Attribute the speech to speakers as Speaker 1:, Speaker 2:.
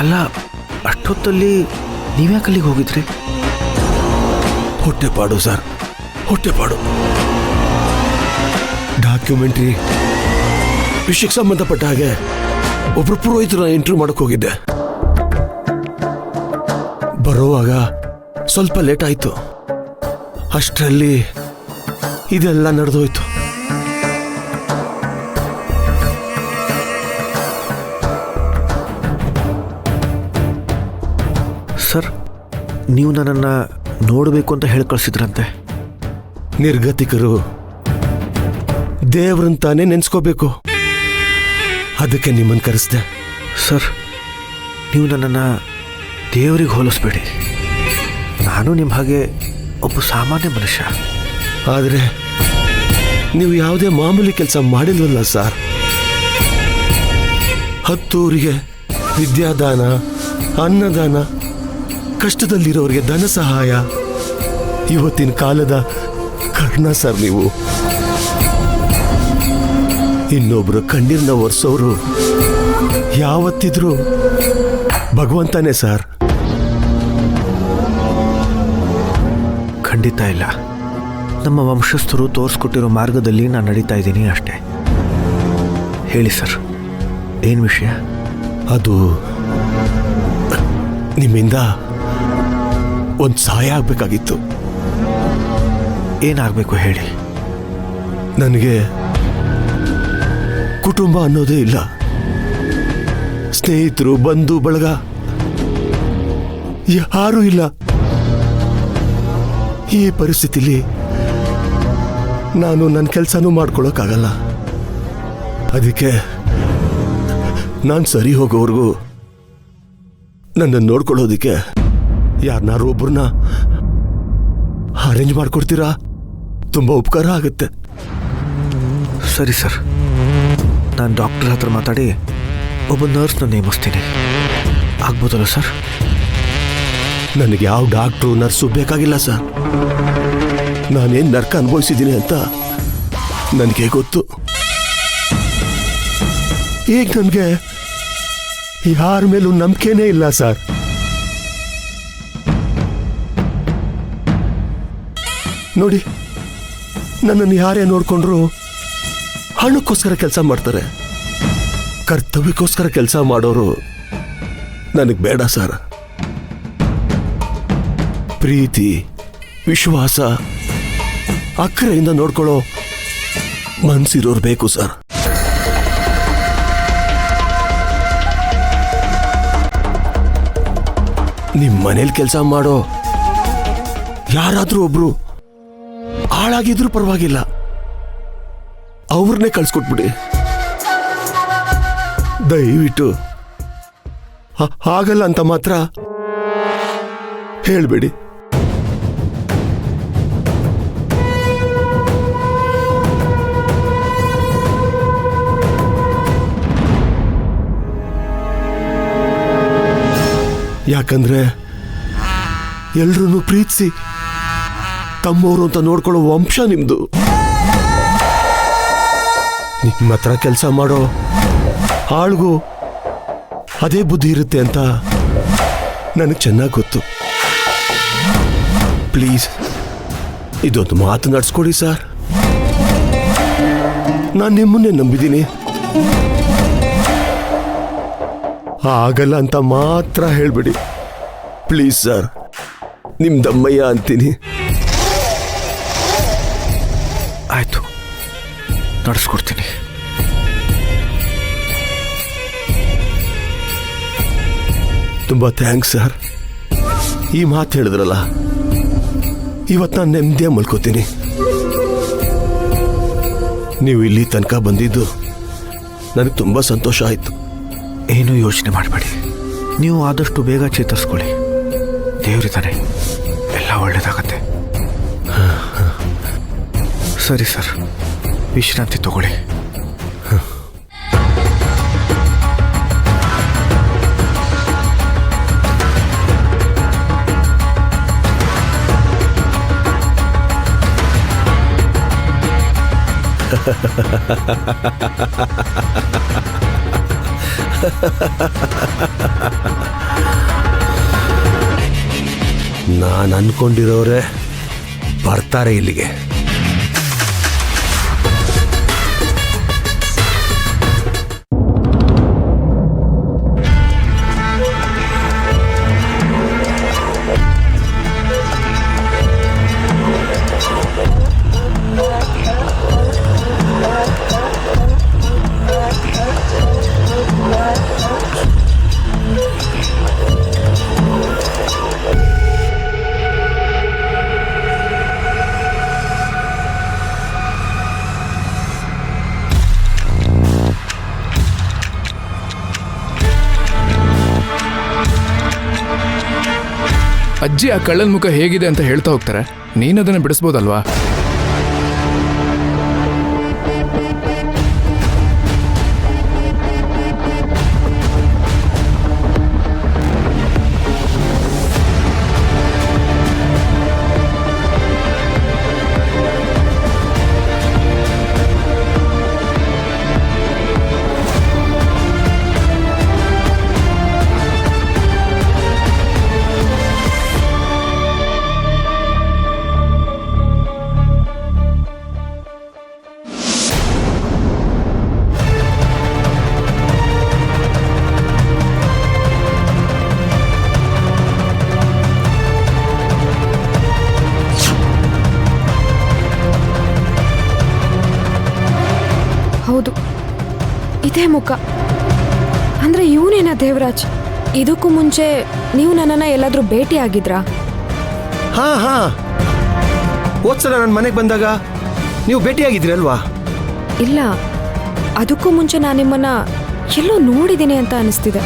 Speaker 1: ಅಲ್ಲ, ಅಷ್ಟೊತ್ತಲ್ಲಿ ನೀವ್ಯಾಕಲ್ಲಿಗೆ ಹೋಗಿದ್ರಿ?
Speaker 2: ಹೊಟ್ಟೆಪಾಡು sir, ಹೊಟ್ಟೆಪಾಡು. Documentary ವಿಷಯಕ್ಕೆ ಸಂಬಂಧಪಟ್ಟ ಹಾಗೆ ಒಬ್ರು ಪುರೋಹಿತರನ್ನ ಇಂಟರ್ವ್ಯೂ ಮಾಡಕ್ ಹೋಗಿದ್ದೆ. ಬರುವಾಗ ಸ್ವಲ್ಪ ಲೇಟ್ ಆಯ್ತು. ಅಷ್ಟರಲ್ಲಿ ಇದೆಲ್ಲ ನಡೆದೋಯ್ತು.
Speaker 1: ಸರ್, ನೀವು ನನ್ನನ್ನು ನೋಡಬೇಕು ಅಂತ ಹೇಳಿ ಕಳಿಸಿದ್ರಂತೆ.
Speaker 2: ನಿರ್ಗತಿಕರು ದೇವ್ರಂತಾನೆ ನೆನ್ಸ್ಕೋಬೇಕು, ಅದಕ್ಕೆ ನಿಮ್ಮನ್ನು ಕರೆಸ್ದೆ.
Speaker 1: ಸರ್, ನೀವು ನನ್ನನ್ನು ದೇವರಿಗೆ ಹೋಲಿಸ್ಬೇಡಿ. ನಾನು ನಿಮ್ಮ ಹಾಗೆ ಒಬ್ಬ ಸಾಮಾನ್ಯ ಮನುಷ್ಯ.
Speaker 2: ಆದರೆ ನೀವು ಯಾವುದೇ ಮಾಮೂಲಿ ಕೆಲಸ ಮಾಡಿಲ್ವಲ್ಲ ಸರ್. 10 ಊರಿಗೆ ವಿದ್ಯಾದಾನ, ಅನ್ನದಾನ, ಕಷ್ಟದಲ್ಲಿರೋರಿಗೆ ಧನ ಸಹಾಯ, ಇವತ್ತಿನ ಕಾಲದ ಕರ್ಣ ಸರ್ ನೀವು. ಇನ್ನೊಬ್ರು ಕಣ್ಣೀರ್ನ ಒರೆಸೋರು ಯಾವತ್ತಿದ್ರೂ ಭಗವಂತನೇ ಸರ್.
Speaker 1: ಖಂಡಿತ ಇಲ್ಲ. ನಮ್ಮ ವಂಶಸ್ಥರು ತೋರಿಸ್ಕೊಟ್ಟಿರೋ ಮಾರ್ಗದಲ್ಲಿ ನಾನು ನಡೀತಾ ಇದ್ದೀನಿ ಅಷ್ಟೇ. ಹೇಳಿ ಸರ್, ಏನು ವಿಷಯ?
Speaker 2: ಅದು ನಿಮ್ಮಿಂದ ಒಂದು ಸಹಾಯ ಆಗಬೇಕಾಗಿತ್ತು.
Speaker 1: ಏನಾಗಬೇಕು ಹೇಳಿ.
Speaker 2: ನನಗೆ ಕುಟುಂಬ ಅನ್ನೋದೇ ಇಲ್ಲ. ಸ್ನೇಹಿತರು, ಬಂಧು ಬಳಗ ಯಾರೂ ಇಲ್ಲ. ಈ ಪರಿಸ್ಥಿತಿಲಿ ನಾನು ನನ್ನ ಕೆಲಸನೂ ಮಾಡ್ಕೊಳ್ಳೋಕ್ಕಾಗಲ್ಲ. ಅದಕ್ಕೆ ನಾನು ಸರಿ ಹೋಗೋವರೆಗೂ ನನ್ನನ್ನು ನೋಡ್ಕೊಳ್ಳೋದಕ್ಕೆ ಯಾರನ್ನಾರು ಒಬ್ಬರನ್ನ ಅರೇಂಜ್ ಮಾಡ್ಕೊಡ್ತೀರಾ? ತುಂಬ ಉಪಕಾರ ಆಗುತ್ತೆ.
Speaker 1: ಸರಿ ಸರ್, ನಾನು ಡಾಕ್ಟರ್ ಹತ್ರ ಮಾತಾಡಿ ಒಬ್ಬ ನರ್ಸ್ನ ನೇಮಿಸ್ತೀನಿ. ಆಗ್ಬೋದಲ್ಲ ಸರ್?
Speaker 2: ನನಗೆ ಯಾವ ಡಾಕ್ಟ್ರು ನರ್ಸು ಬೇಕಾಗಿಲ್ಲ ಸರ್. ನಾನೇನು ನರ್ಕ ಅನುಭವಿಸಿದ್ದೀನಿ ಅಂತ ನನಗೆ ಗೊತ್ತು. ಈಗ ನನಗೆ ಯಾರ ಮೇಲೂ ನಂಬಿಕೆನೇ ಇಲ್ಲ ಸರ್. ನೋಡಿ, ನನ್ನನ್ನು ಯಾರೇ ನೋಡ್ಕೊಂಡ್ರು ಹಣಕ್ಕೋಸ್ಕರ ಕೆಲಸ ಮಾಡ್ತಾರೆ. ಕರ್ತವ್ಯಕ್ಕೋಸ್ಕರ ಕೆಲಸ ಮಾಡೋರು ನನಗೆ ಬೇಡ ಸರ್. ಪ್ರೀತಿ, ವಿಶ್ವಾಸ, ಅಕ್ಕರೆಯಿಂದ ನೋಡ್ಕೊಳ್ಳೋ ಮನ್ಸಿರೋರು ಬೇಕು ಸರ್. ನಿಮ್ಮ ಮನೇಲಿ ಕೆಲಸ ಮಾಡೋ ಯಾರಾದ್ರೂ ಒಬ್ರು ಹಾಳಾಗಿದ್ರು ಪರವಾಗಿಲ್ಲ, ಅವ್ರನ್ನೇ ಕಳ್ಸ್ಕೊಟ್ಬಿಡಿ ದಯವಿಟ್ಟು. ಆಗಲ್ಲ ಅಂತ ಮಾತ್ರ ಹೇಳ್ಬೇಡಿ. ಯಾಕಂದ್ರೆ ಎಲ್ರೂ ಪ್ರೀತಿಸಿ ತಮ್ಮವರು ಅಂತ ನೋಡ್ಕೊಳ್ಳೋ ವಂಶ ನಿಮ್ದು. ನಿಮ್ಮ ಹತ್ರ ಕೆಲಸ ಮಾಡೋ ಆಳ್ಗೂ ಅದೇ ಬುದ್ಧಿ ಇರುತ್ತೆ ಅಂತ ನನಗೆ ಚೆನ್ನಾಗಿ ಗೊತ್ತು. ಪ್ಲೀಸ್ ಇದೊಂದು ಮಾತು ನಡೆಸ್ಕೊಡಿ ಸರ್. ನಾನು ನಿಮ್ಮನ್ನೇ ನಂಬಿದ್ದೀನಿ. ಆಗಲ್ಲ ಅಂತ ಮಾತ್ರ ಹೇಳ್ಬೇಡಿ ಪ್ಲೀಸ್ ಸರ್. ನಿಮ್ದಮ್ಮಯ್ಯ ಅಂತೀನಿ.
Speaker 1: ಆಯ್ತು, ನಡೆಸ್ಕೊಡ್ತೀನಿ.
Speaker 2: ತುಂಬ ಥ್ಯಾಂಕ್ಸ್ ಸರ್. ಈ ಮಾತು ಹೇಳಿದ್ರಲ್ಲ, ಇವತ್ತು ನಾನು ನೆಮ್ಮದಿಯ ಮಲ್ಕೋತೀನಿ. ನೀವು ಇಲ್ಲಿ ತನಕ ಬಂದಿದ್ದು ನನಗೆ ತುಂಬ ಸಂತೋಷ ಆಯಿತು.
Speaker 1: ಏನೂ ಯೋಚನೆ ಮಾಡಬೇಡಿ. ನೀವು ಆದಷ್ಟು ಬೇಗ ಚೇತರಿಸ್ಕೊಳ್ಳಿ. ದೇವರಿದ್ದಾನೆ, ಎಲ್ಲ ಒಳ್ಳೆಯದಾಗತ್ತೆ. ಸರಿ ಸರ್, ವಿಶ್ರಾಂತಿ ತಗೊಳ್ಳಿ.
Speaker 2: ನಾನು ಅನ್ಕೊಂಡಿರೋರೆ ಬರ್ತಾರೆ ಇಲ್ಲಿಗೆ.
Speaker 3: ಅಜ್ಜಿ ಆ ಕಳ್ಳನ ಮುಖ ಹೇಗಿದೆ ಅಂತ ಹೇಳ್ತಾ ಹೋಗ್ತಾರೆ, ನೀನದನ್ನು ಬಿಡಿಸ್ಬೋದಲ್ವಾ?
Speaker 4: ಹೌದು, ಇದೇ ಮುಖ ಅಂದ್ರೆ ಇವನೇನಾ ದೇವರಾಜ್? ಇದಕ್ಕೂ ಮುಂಚೆ ನೀವು ನನ್ನನ್ನ ಎಲ್ಲಾದ್ರೂ ಭೇಟಿ ಆಗಿದ್ರಾ?
Speaker 2: ಹಾ ಹೋದ್ಸಲ ನನ್ನ ಮನೆಗೆ ಬಂದಾಗ ನೀವು ಭೇಟಿಯಾಗಿದ್ದೀರಲ್ವಾ?
Speaker 4: ಇಲ್ಲ, ಅದಕ್ಕೂ ಮುಂಚೆ ನಾನು ನಿಮ್ಮನ್ನ ಎಲ್ಲೋ ನೋಡಿದ್ದೀನಿ ಅಂತ ಅನಿಸ್ತಿದೆ.